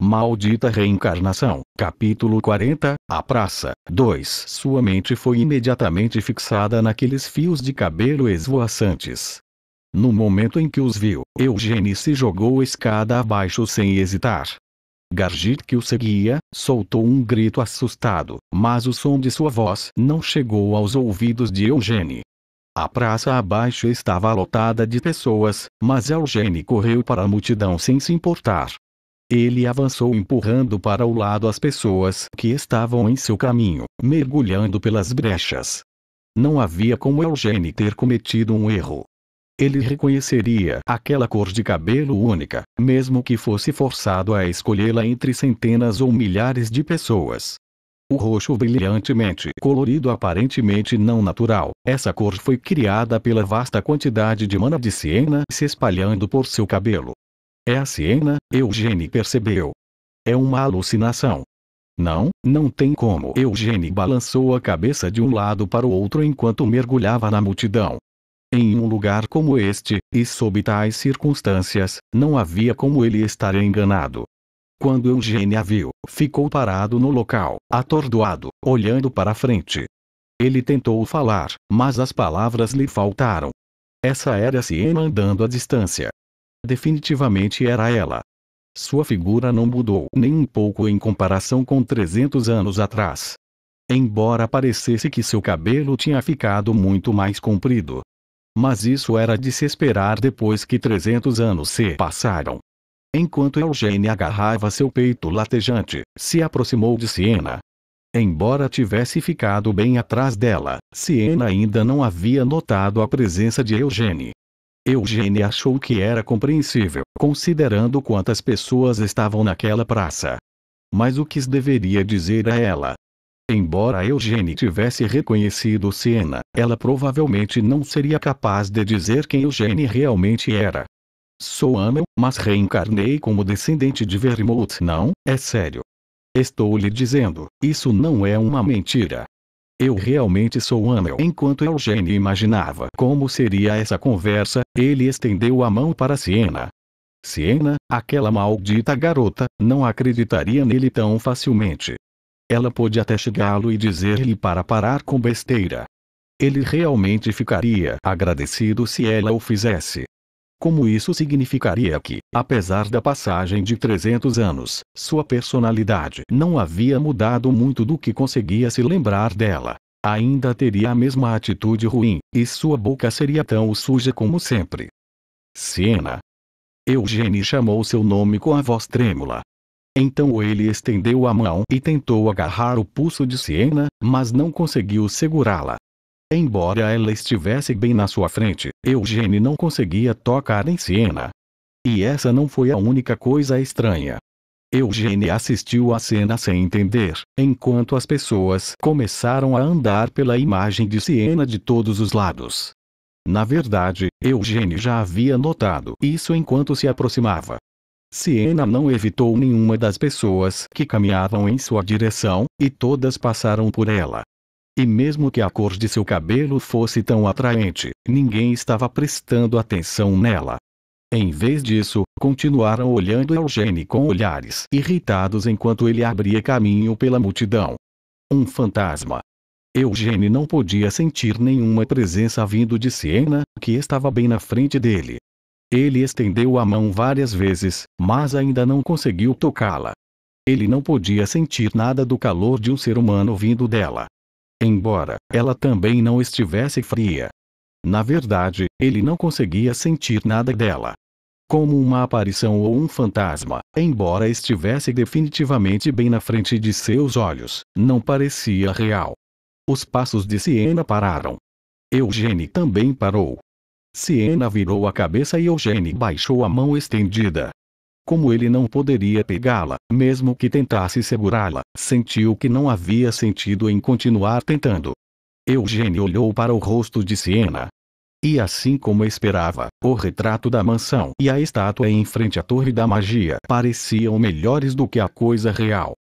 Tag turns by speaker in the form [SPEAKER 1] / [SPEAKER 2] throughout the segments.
[SPEAKER 1] Maldita reencarnação. Capítulo 40. A praça. 2. Sua mente foi imediatamente fixada naqueles fios de cabelo esvoaçantes. No momento em que os viu, Eugênie se jogou escada abaixo sem hesitar. Gargit, que o seguia, soltou um grito assustado, mas o som de sua voz não chegou aos ouvidos de Eugênie. A praça abaixo estava lotada de pessoas, mas Eugênie correu para a multidão sem se importar. Ele avançou empurrando para o lado as pessoas que estavam em seu caminho, mergulhando pelas brechas. Não havia como Eugênie ter cometido um erro. Ele reconheceria aquela cor de cabelo única, mesmo que fosse forçado a escolhê-la entre centenas ou milhares de pessoas. O roxo brilhantemente colorido aparentemente não natural, essa cor foi criada pela vasta quantidade de mana de Siena se espalhando por seu cabelo. É a Siena, Eugênie percebeu. É uma alucinação. Não tem como. Eugênie balançou a cabeça de um lado para o outro enquanto mergulhava na multidão. Em um lugar como este, e sob tais circunstâncias, não havia como ele estar enganado. Quando Eugênie a viu, ficou parado no local, atordoado, olhando para frente. Ele tentou falar, mas as palavras lhe faltaram. Essa era Siena andando à distância. Definitivamente era ela. Sua figura não mudou nem um pouco em comparação com 300 anos atrás. Embora parecesse que seu cabelo tinha ficado muito mais comprido. Mas isso era de se esperar depois que 300 anos se passaram. Enquanto Eugênie agarrava seu peito latejante, se aproximou de Siena. Embora tivesse ficado bem atrás dela, Siena ainda não havia notado a presença de Eugênie. Eugênie achou que era compreensível, considerando quantas pessoas estavam naquela praça. Mas o que deveria dizer a ela? Embora Eugênie tivesse reconhecido Siena, ela provavelmente não seria capaz de dizer quem Eugênie realmente era. Sou Amel, mas reencarnei como descendente de Vermouth. Não, é sério. Estou lhe dizendo, isso não é uma mentira. Eu realmente sou Amel. Enquanto Eugênie imaginava como seria essa conversa, ele estendeu a mão para Siena. Siena, aquela maldita garota, não acreditaria nele tão facilmente. Ela pôde até chegá-lo e dizer-lhe para parar com besteira. Ele realmente ficaria agradecido se ela o fizesse. Como isso significaria que, apesar da passagem de 300 anos, sua personalidade não havia mudado muito do que conseguia se lembrar dela. Ainda teria a mesma atitude ruim, e sua boca seria tão suja como sempre. Siena. Eugênie chamou seu nome com a voz trêmula. Então ele estendeu a mão e tentou agarrar o pulso de Siena, mas não conseguiu segurá-la. Embora ela estivesse bem na sua frente, Eugênie não conseguia tocar em Siena. E essa não foi a única coisa estranha. Eugênie assistiu à cena sem entender, enquanto as pessoas começaram a andar pela imagem de Siena de todos os lados. Na verdade, Eugênie já havia notado isso enquanto se aproximava. Siena não evitou nenhuma das pessoas que caminhavam em sua direção, e todas passaram por ela. E mesmo que a cor de seu cabelo fosse tão atraente, ninguém estava prestando atenção nela. Em vez disso, continuaram olhando Eugênie com olhares irritados enquanto ele abria caminho pela multidão. Um fantasma. Eugênie não podia sentir nenhuma presença vindo de Siena, que estava bem na frente dele. Ele estendeu a mão várias vezes, mas ainda não conseguiu tocá-la. Ele não podia sentir nada do calor de um ser humano vindo dela. Embora ela também não estivesse fria. Na verdade, ele não conseguia sentir nada dela. Como uma aparição ou um fantasma, embora estivesse definitivamente bem na frente de seus olhos, não parecia real. Os passos de Siena pararam. Eugênie também parou. Siena virou a cabeça e Eugênie baixou a mão estendida. Como ele não poderia pegá-la, mesmo que tentasse segurá-la, sentiu que não havia sentido em continuar tentando. Eugênie olhou para o rosto de Siena. E assim como esperava, o retrato da mansão e a estátua em frente à Torre da Magia pareciam melhores do que a coisa real.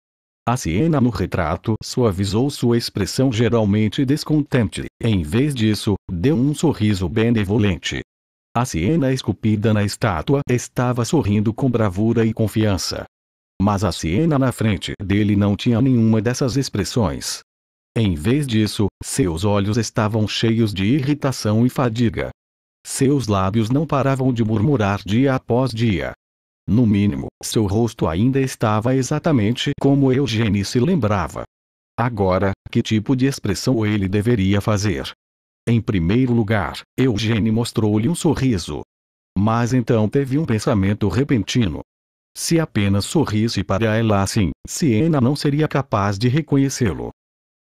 [SPEAKER 1] A Siena no retrato suavizou sua expressão geralmente descontente, em vez disso, deu um sorriso benevolente. A Siena esculpida na estátua estava sorrindo com bravura e confiança. Mas a Siena na frente dele não tinha nenhuma dessas expressões. Em vez disso, seus olhos estavam cheios de irritação e fadiga. Seus lábios não paravam de murmurar dia após dia. No mínimo, seu rosto ainda estava exatamente como Eugênie se lembrava. Agora, que tipo de expressão ele deveria fazer? Em primeiro lugar, Eugênie mostrou-lhe um sorriso. Mas então teve um pensamento repentino. Se apenas sorrisse para ela assim, Siena não seria capaz de reconhecê-lo.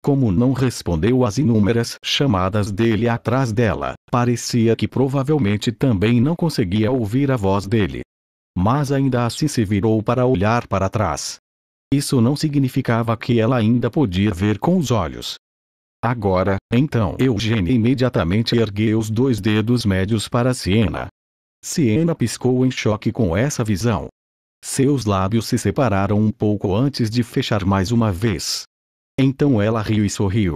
[SPEAKER 1] Como não respondeu às inúmeras chamadas dele atrás dela, parecia que provavelmente também não conseguia ouvir a voz dele. Mas ainda assim se virou para olhar para trás. Isso não significava que ela ainda podia ver com os olhos. Agora, então Eugênie imediatamente ergueu os 2 dedos médios para Siena. Siena piscou em choque com essa visão. Seus lábios se separaram um pouco antes de fechar mais uma vez. Então ela riu e sorriu.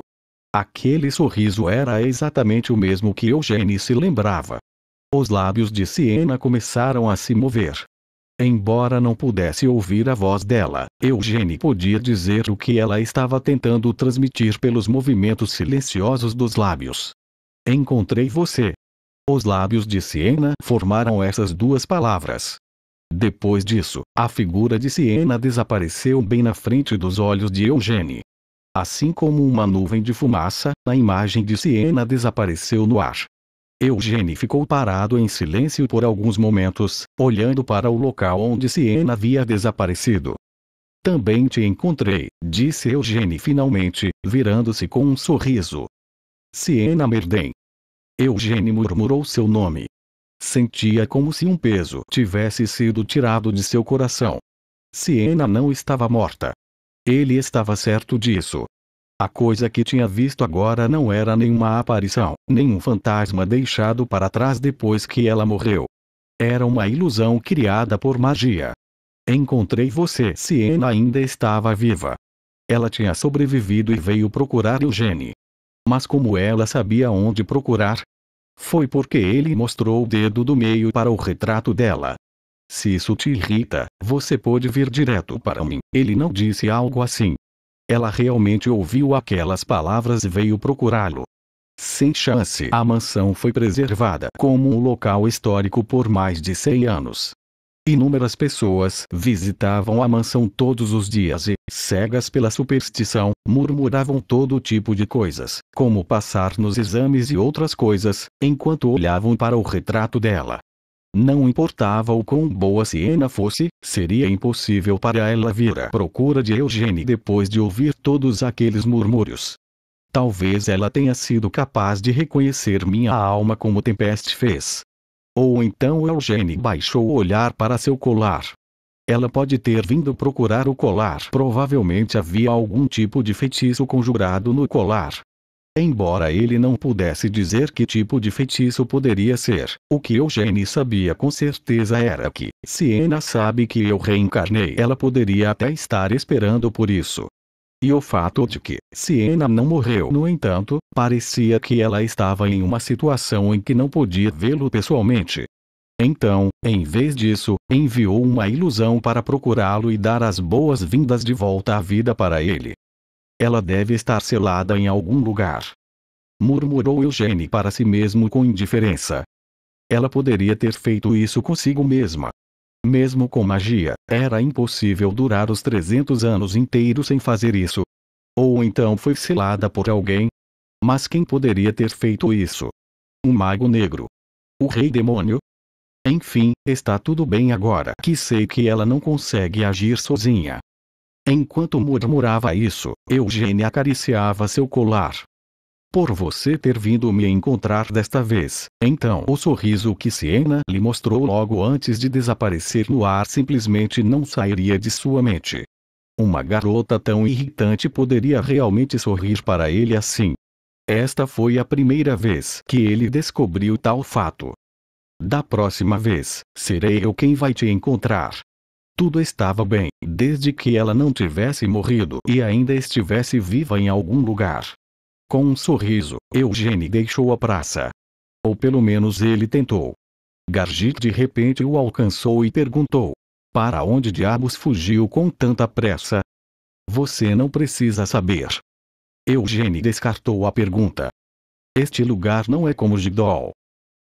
[SPEAKER 1] Aquele sorriso era exatamente o mesmo que Eugênie se lembrava. Os lábios de Siena começaram a se mover. Embora não pudesse ouvir a voz dela, Eugênie podia dizer o que ela estava tentando transmitir pelos movimentos silenciosos dos lábios. Encontrei você. Os lábios de Siena formaram essas 2 palavras. Depois disso, a figura de Siena desapareceu bem na frente dos olhos de Eugênie. Assim como uma nuvem de fumaça, a imagem de Siena desapareceu no ar. Eugênie ficou parado em silêncio por alguns momentos, olhando para o local onde Siena havia desaparecido. Também te encontrei, disse Eugênie finalmente, virando-se com um sorriso. Siena Merden. Eugênie murmurou seu nome. Sentia como se um peso tivesse sido tirado de seu coração. Siena não estava morta. Ele estava certo disso. A coisa que tinha visto agora não era nenhuma aparição, nenhum fantasma deixado para trás depois que ela morreu. Era uma ilusão criada por magia. Encontrei você. Siena ainda estava viva. Ela tinha sobrevivido e veio procurar Eugênie. Mas como ela sabia onde procurar? Foi porque ele mostrou o dedo do meio para o retrato dela. Se isso te irrita, você pode vir direto para mim. Ele não disse algo assim. Ela realmente ouviu aquelas palavras e veio procurá-lo. Sem chance. A mansão foi preservada como um local histórico por mais de 100 anos. Inúmeras pessoas visitavam a mansão todos os dias e, cegas pela superstição, murmuravam todo tipo de coisas, como passar nos exames e outras coisas, enquanto olhavam para o retrato dela. Não importava o quão boa Siena fosse, seria impossível para ela vir à procura de Eugênie depois de ouvir todos aqueles murmúrios. Talvez ela tenha sido capaz de reconhecer minha alma como Tempeste fez. Ou então Eugênie baixou o olhar para seu colar. Ela pode ter vindo procurar o colar. Provavelmente havia algum tipo de feitiço conjurado no colar. Embora ele não pudesse dizer que tipo de feitiço poderia ser, o que Eugênie sabia com certeza era que, Siena sabe que eu reencarnei. Ela poderia até estar esperando por isso. E o fato de que Siena não morreu, no entanto, parecia que ela estava em uma situação em que não podia vê-lo pessoalmente. Então, em vez disso, enviou uma ilusão para procurá-lo e dar as boas-vindas de volta à vida para ele. Ela deve estar selada em algum lugar. Murmurou Eugênie para si mesmo com indiferença. Ela poderia ter feito isso consigo mesma. Mesmo com magia, era impossível durar os 300 anos inteiros sem fazer isso. Ou então foi selada por alguém. Mas quem poderia ter feito isso? Um mago negro? O rei demônio? Enfim, está tudo bem agora que sei que ela não consegue agir sozinha. Enquanto murmurava isso, Eugênie acariciava seu colar. Por você ter vindo me encontrar desta vez, então o sorriso que Siena lhe mostrou logo antes de desaparecer no ar simplesmente não sairia de sua mente. Uma garota tão irritante poderia realmente sorrir para ele assim. Esta foi a primeira vez que ele descobriu tal fato. Da próxima vez, serei eu quem vai te encontrar. Tudo estava bem, desde que ela não tivesse morrido e ainda estivesse viva em algum lugar. Com um sorriso, Eugênie deixou a praça. Ou pelo menos ele tentou. Gargit de repente o alcançou e perguntou: Para onde diabos fugiu com tanta pressa? Você não precisa saber. Eugênie descartou a pergunta. Este lugar não é como Gidol.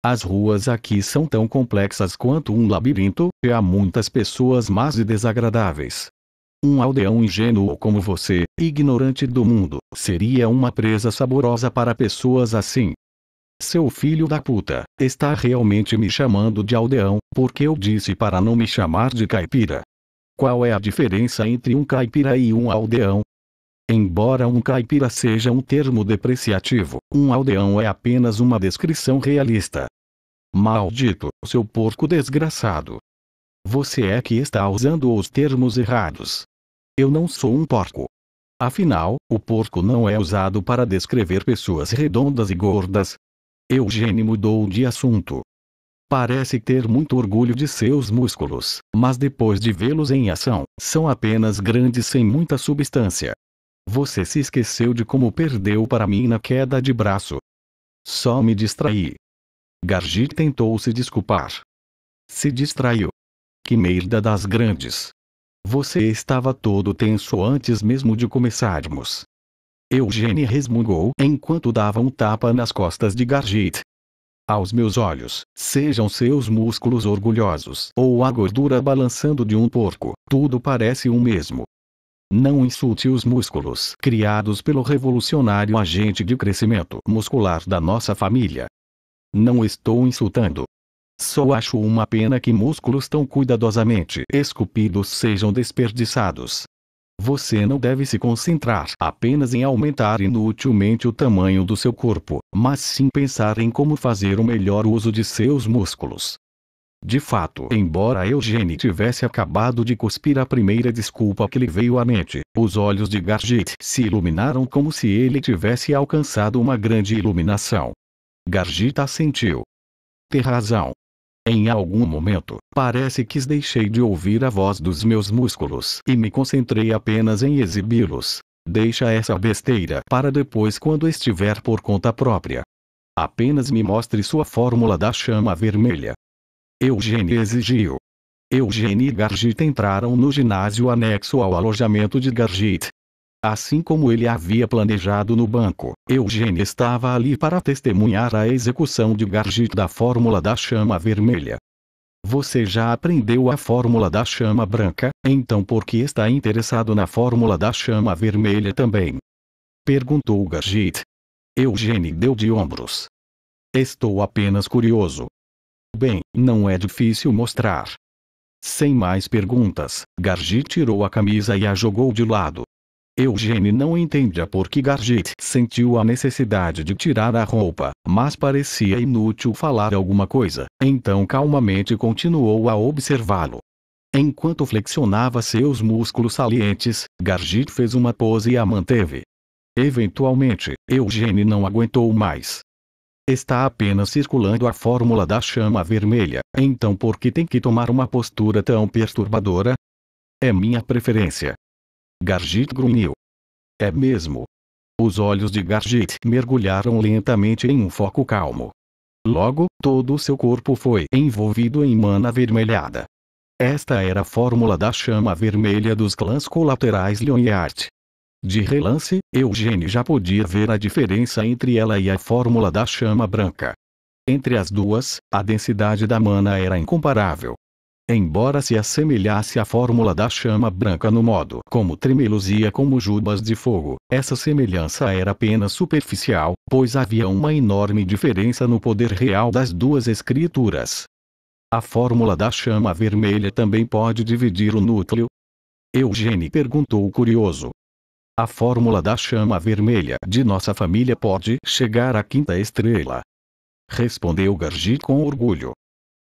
[SPEAKER 1] As ruas aqui são tão complexas quanto um labirinto, e há muitas pessoas más e desagradáveis. Um aldeão ingênuo como você, ignorante do mundo, seria uma presa saborosa para pessoas assim. Seu filho da puta, está realmente me chamando de aldeão, porque eu disse para não me chamar de caipira. Qual é a diferença entre um caipira e um aldeão? Embora um caipira seja um termo depreciativo, um aldeão é apenas uma descrição realista. Maldito, seu porco desgraçado. Você é que está usando os termos errados. Eu não sou um porco. Afinal, o porco não é usado para descrever pessoas redondas e gordas. Eugênie mudou de assunto. Parece ter muito orgulho de seus músculos, mas depois de vê-los em ação, são apenas grandes sem muita substância. Você se esqueceu de como perdeu para mim na queda de braço. Só me distraí. Gargi tentou se desculpar. Se distraiu. Que merda das grandes. Você estava todo tenso antes mesmo de começarmos. Eugênie resmungou enquanto dava um tapa nas costas de Gargit. Aos meus olhos, sejam seus músculos orgulhosos ou a gordura balançando de um porco, tudo parece o mesmo. Não insulte os músculos criados pelo revolucionário agente de crescimento muscular da nossa família. Não estou insultando. Só acho uma pena que músculos tão cuidadosamente esculpidos sejam desperdiçados. Você não deve se concentrar apenas em aumentar inutilmente o tamanho do seu corpo, mas sim pensar em como fazer o melhor uso de seus músculos. De fato, embora Eugênie tivesse acabado de cuspir a primeira desculpa que lhe veio à mente, os olhos de Gargit se iluminaram como se ele tivesse alcançado uma grande iluminação. Gargit assentiu. Tem razão. Em algum momento, parece que deixei de ouvir a voz dos meus músculos e me concentrei apenas em exibi-los. Deixa essa besteira para depois quando estiver por conta própria. Apenas me mostre sua fórmula da chama vermelha. Eugênie exigiu. Eugênie e Gargit entraram no ginásio anexo ao alojamento de Gargit. Assim como ele havia planejado no banco, Eugênie estava ali para testemunhar a execução de Gargit da fórmula da chama vermelha. Você já aprendeu a fórmula da chama branca, então por que está interessado na fórmula da chama vermelha também? Perguntou Gargit. Eugênie deu de ombros. Estou apenas curioso. Bem, não é difícil mostrar. Sem mais perguntas, Gargit tirou a camisa e a jogou de lado. Eugênie não entendia por que Gargit sentiu a necessidade de tirar a roupa, mas parecia inútil falar alguma coisa, então calmamente continuou a observá-lo. Enquanto flexionava seus músculos salientes, Gargit fez uma pose e a manteve. Eventualmente, Eugênie não aguentou mais. Está apenas circulando a fórmula da chama vermelha, então por que tem que tomar uma postura tão perturbadora? É minha preferência. Gargit grunhiu. É mesmo. Os olhos de Gargit mergulharam lentamente em um foco calmo. Logo, todo o seu corpo foi envolvido em mana avermelhada. Esta era a fórmula da chama vermelha dos clãs colaterais Lyonheart. De relance, Eugênie já podia ver a diferença entre ela e a fórmula da chama branca. Entre as duas, a densidade da mana era incomparável. Embora se assemelhasse à fórmula da chama branca no modo como tremeluzia como jubas de fogo, essa semelhança era apenas superficial, pois havia uma enorme diferença no poder real das duas escrituras. A fórmula da chama vermelha também pode dividir o núcleo? Eugênie perguntou curioso. A fórmula da chama vermelha de nossa família pode chegar à quinta estrela. Respondeu Gargit com orgulho.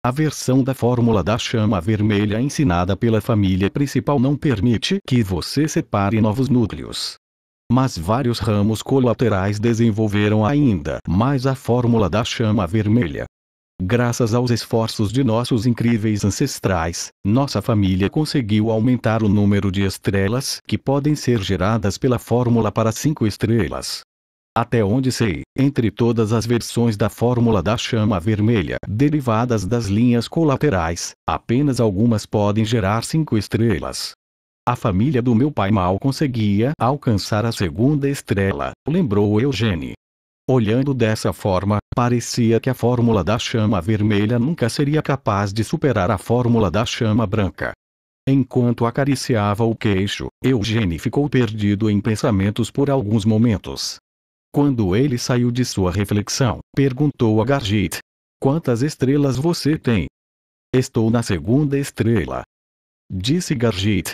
[SPEAKER 1] A versão da fórmula da chama vermelha ensinada pela família principal não permite que você separe novos núcleos. Mas vários ramos colaterais desenvolveram ainda mais a fórmula da chama vermelha. Graças aos esforços de nossos incríveis ancestrais, nossa família conseguiu aumentar o número de estrelas que podem ser geradas pela fórmula para 5 estrelas. Até onde sei, entre todas as versões da fórmula da chama vermelha derivadas das linhas colaterais, apenas algumas podem gerar 5 estrelas. A família do meu pai mal conseguia alcançar a segunda estrela, lembrou Eugênie. Olhando dessa forma, parecia que a fórmula da chama vermelha nunca seria capaz de superar a fórmula da chama branca. Enquanto acariciava o queixo, Eugênie ficou perdido em pensamentos por alguns momentos. Quando ele saiu de sua reflexão, perguntou a Gargit: "Quantas estrelas você tem?" "Estou na segunda estrela", disse Gargit.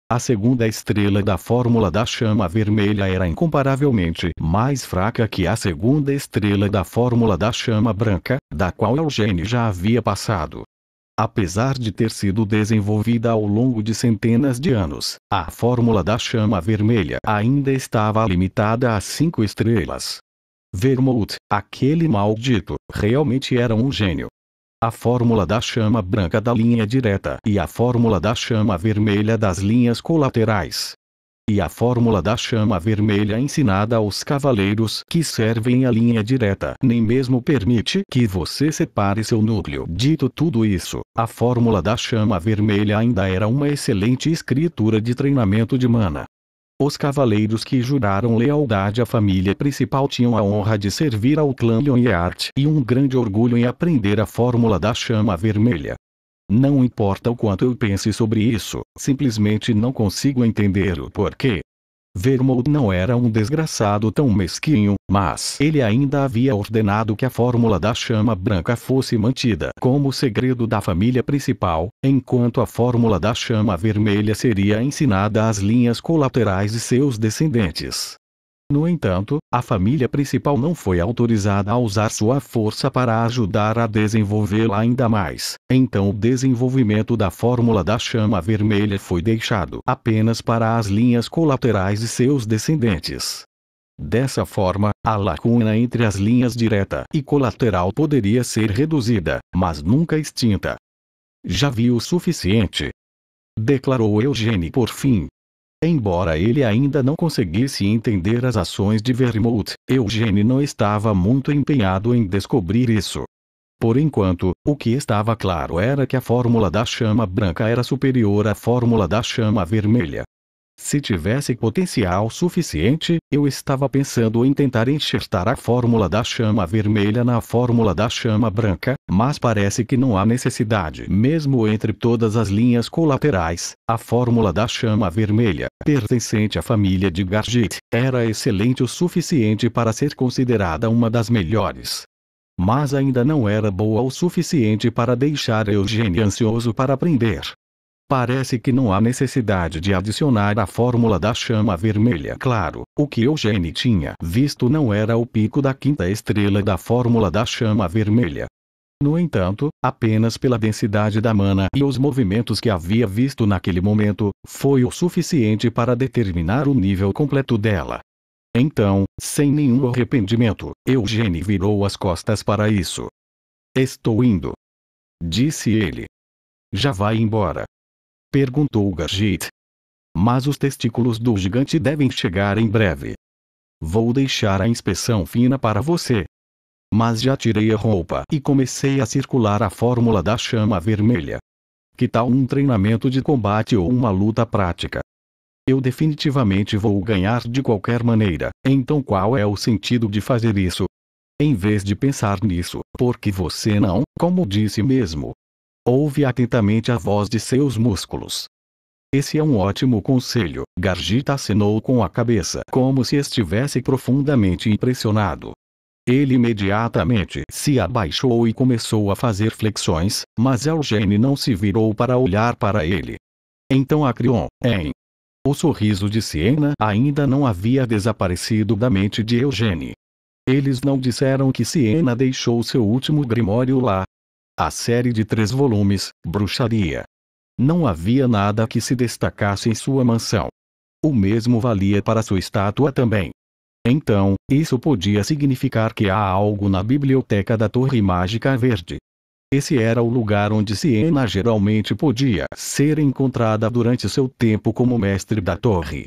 [SPEAKER 1] A segunda estrela da fórmula da chama vermelha era incomparavelmente mais fraca que a segunda estrela da fórmula da chama branca, da qual Eugênie já havia passado. Apesar de ter sido desenvolvida ao longo de centenas de anos, a fórmula da chama vermelha ainda estava limitada a 5 estrelas. Vermouth, aquele maldito, realmente era um gênio. A fórmula da chama branca da linha direta e a fórmula da chama vermelha das linhas colaterais. E a fórmula da chama vermelha ensinada aos cavaleiros que servem a linha direta nem mesmo permite que você separe seu núcleo. Dito tudo isso, a fórmula da chama vermelha ainda era uma excelente escritura de treinamento de mana. Os cavaleiros que juraram lealdade à família principal tinham a honra de servir ao clã Lyonheart e um grande orgulho em aprender a fórmula da chama vermelha. Não importa o quanto eu pense sobre isso, simplesmente não consigo entender o porquê. Vermouth não era um desgraçado tão mesquinho, mas ele ainda havia ordenado que a fórmula da chama branca fosse mantida como segredo da família principal, enquanto a fórmula da chama vermelha seria ensinada às linhas colaterais de seus descendentes. No entanto, a família principal não foi autorizada a usar sua força para ajudar a desenvolvê-la ainda mais, então o desenvolvimento da fórmula da chama vermelha foi deixado apenas para as linhas colaterais de seus descendentes. Dessa forma, a lacuna entre as linhas direta e colateral poderia ser reduzida, mas nunca extinta. "Já vi o suficiente", declarou Eugênie por fim. Embora ele ainda não conseguisse entender as ações de Vermouth, Eugênie não estava muito empenhado em descobrir isso. Por enquanto, o que estava claro era que a fórmula da chama branca era superior à fórmula da chama vermelha. Se tivesse potencial suficiente, eu estava pensando em tentar enxertar a fórmula da chama vermelha na fórmula da chama branca, mas parece que não há necessidade. Mesmo entre todas as linhas colaterais, a fórmula da chama vermelha, pertencente à família de Gargit, era excelente o suficiente para ser considerada uma das melhores. Mas ainda não era boa o suficiente para deixar Eugênie ansioso para aprender. Parece que não há necessidade de adicionar a fórmula da chama vermelha. Claro, o que Eugênie tinha visto não era o pico da quinta estrela da fórmula da chama vermelha. No entanto, apenas pela densidade da mana e os movimentos que havia visto naquele momento, foi o suficiente para determinar o nível completo dela. Então, sem nenhum arrependimento, Eugênie virou as costas para isso. "Estou indo", disse ele. "Já vai embora?" perguntou Gargit. "Mas os testículos do gigante devem chegar em breve. Vou deixar a inspeção fina para você. Mas já tirei a roupa e comecei a circular a fórmula da chama vermelha. Que tal um treinamento de combate ou uma luta prática? Eu definitivamente vou ganhar de qualquer maneira, então qual é o sentido de fazer isso? Em vez de pensar nisso, por que você não, como disse mesmo? Ouve atentamente a voz de seus músculos. Esse é um ótimo conselho." Gargit acenou com a cabeça como se estivesse profundamente impressionado. Ele imediatamente se abaixou e começou a fazer flexões, mas Eugênie não se virou para olhar para ele. Então Acrion, hein? O sorriso de Siena ainda não havia desaparecido da mente de Eugênie. Eles não disseram que Siena deixou seu último grimório lá. A série de 3 volumes, Bruxaria. Não havia nada que se destacasse em sua mansão. O mesmo valia para sua estátua também. Então, isso podia significar que há algo na biblioteca da Torre Mágica Verde. Esse era o lugar onde Siena geralmente podia ser encontrada durante seu tempo como mestre da torre.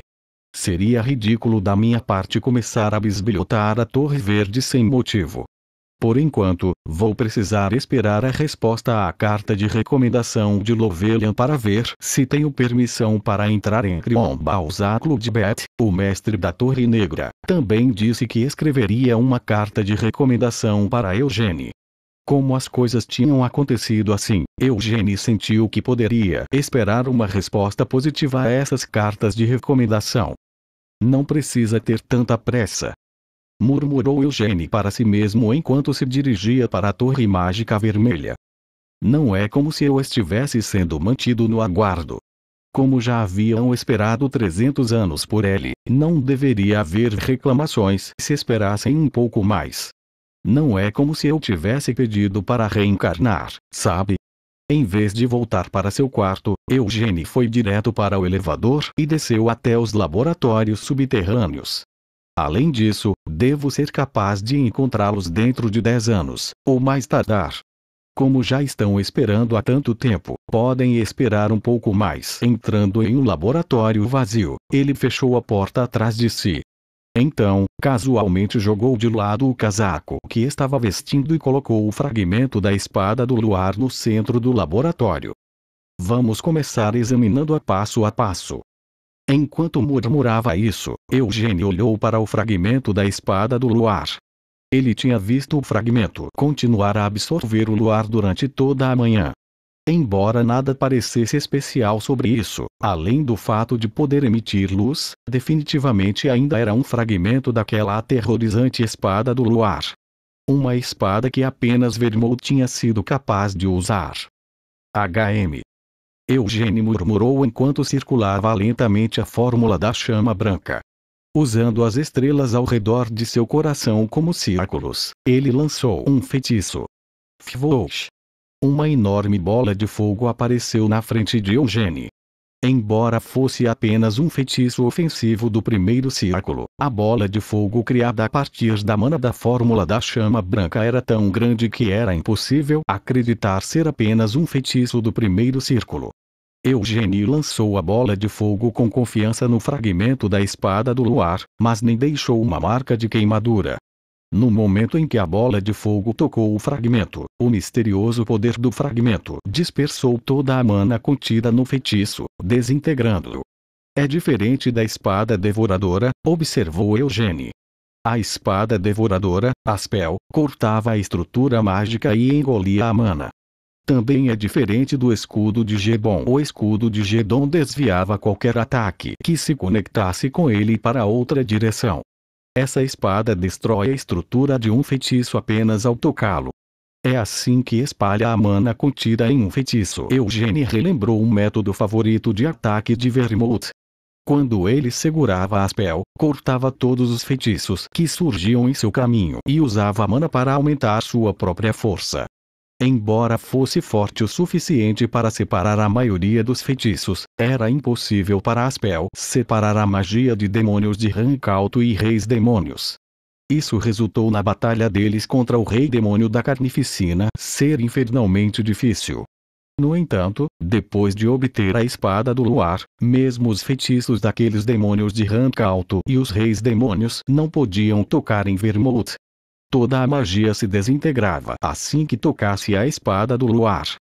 [SPEAKER 1] Seria ridículo da minha parte começar a bisbilhotar a Torre Verde sem motivo. Por enquanto, vou precisar esperar a resposta à carta de recomendação de Lovelian para ver se tenho permissão para entrar em Crionbalzáculo de Beth. O mestre da Torre Negra também disse que escreveria uma carta de recomendação para Eugene. Como as coisas tinham acontecido assim, Eugene sentiu que poderia esperar uma resposta positiva a essas cartas de recomendação. Não precisa ter tanta pressa, murmurou Eugene para si mesmo enquanto se dirigia para a Torre Mágica Vermelha. Não é como se eu estivesse sendo mantido no aguardo. Como já haviam esperado 300 anos por ele, não deveria haver reclamações se esperassem um pouco mais. Não é como se eu tivesse pedido para reencarnar, sabe? Em vez de voltar para seu quarto, Eugene foi direto para o elevador e desceu até os laboratórios subterrâneos. Além disso, devo ser capaz de encontrá-los dentro de 10 anos, ou mais tardar. Como já estão esperando há tanto tempo, podem esperar um pouco mais. Entrando em um laboratório vazio, ele fechou a porta atrás de si. Então, casualmente jogou de lado o casaco que estava vestindo e colocou o fragmento da espada do luar no centro do laboratório. Vamos começar examinando a passo. Enquanto murmurava isso, Eugene olhou para o fragmento da espada do luar. Ele tinha visto o fragmento continuar a absorver o luar durante toda a manhã. Embora nada parecesse especial sobre isso, além do fato de poder emitir luz, definitivamente ainda era um fragmento daquela aterrorizante espada do luar. Uma espada que apenas Vermouth tinha sido capaz de usar. HM. Eugene murmurou enquanto circulava lentamente a fórmula da chama branca. Usando as estrelas ao redor de seu coração como círculos, ele lançou um feitiço. Fvosh. Uma enorme bola de fogo apareceu na frente de Eugene. Embora fosse apenas um feitiço ofensivo do primeiro círculo, a bola de fogo criada a partir da mana da fórmula da chama branca era tão grande que era impossível acreditar ser apenas um feitiço do primeiro círculo. Eugene lançou a bola de fogo com confiança no fragmento da espada do luar, mas nem deixou uma marca de queimadura. No momento em que a bola de fogo tocou o fragmento, o misterioso poder do fragmento dispersou toda a mana contida no feitiço, desintegrando-o. É diferente da espada devoradora, observou Eugene. A espada devoradora, a spell, cortava a estrutura mágica e engolia a mana. Também é diferente do escudo de Gedon. O escudo de Gedon desviava qualquer ataque que se conectasse com ele para outra direção. Essa espada destrói a estrutura de um feitiço apenas ao tocá-lo. É assim que espalha a mana contida em um feitiço. Eugene relembrou um método favorito de ataque de Vermouth. Quando ele segurava a spell, cortava todos os feitiços que surgiam em seu caminho e usava a mana para aumentar sua própria força. Embora fosse forte o suficiente para separar a maioria dos feitiços, era impossível para a spell separar a magia de demônios de Rancalto e reis demônios. Isso resultou na batalha deles contra o rei demônio da carnificina ser infernalmente difícil. No entanto, depois de obter a espada do luar, mesmo os feitiços daqueles demônios de Rancalto e os reis demônios não podiam tocar em Vermouth. Toda a magia se desintegrava assim que tocasse a espada do luar.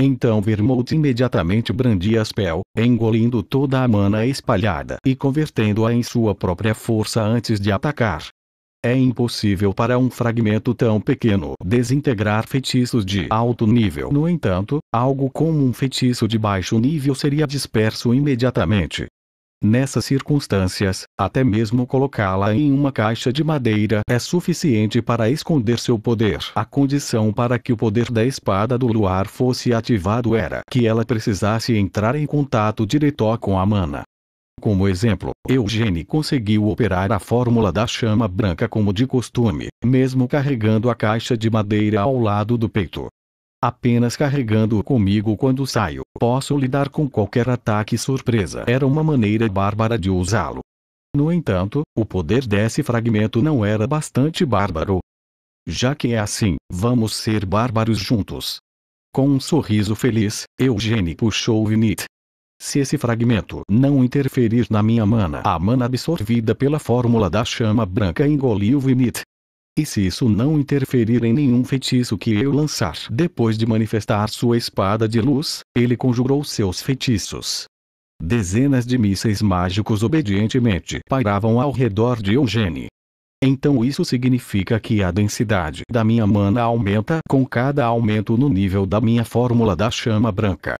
[SPEAKER 1] Então Vermouth imediatamente brandia a spell, engolindo toda a mana espalhada e convertendo-a em sua própria força antes de atacar. É impossível para um fragmento tão pequeno desintegrar feitiços de alto nível. No entanto, algo como um feitiço de baixo nível seria disperso imediatamente. Nessas circunstâncias, até mesmo colocá-la em uma caixa de madeira é suficiente para esconder seu poder. A condição para que o poder da espada do luar fosse ativado era que ela precisasse entrar em contato direto com a mana. Como exemplo, Eugene conseguiu operar a fórmula da chama branca como de costume, mesmo carregando a caixa de madeira ao lado do peito. Apenas carregando-o comigo quando saio, posso lidar com qualquer ataque surpresa. Era uma maneira bárbara de usá-lo. No entanto, o poder desse fragmento não era bastante bárbaro. Já que é assim, vamos ser bárbaros juntos. Com um sorriso feliz, Eugene puxou Vinit. Se esse fragmento não interferir na minha mana, a mana absorvida pela fórmula da chama branca engoliu o Vinit. E se isso não interferir em nenhum feitiço que eu lançar depois de manifestar sua espada de luz, ele conjurou seus feitiços. Dezenas de mísseis mágicos obedientemente pairavam ao redor de Eugene. Então isso significa que a densidade da minha mana aumenta com cada aumento no nível da minha fórmula da chama branca.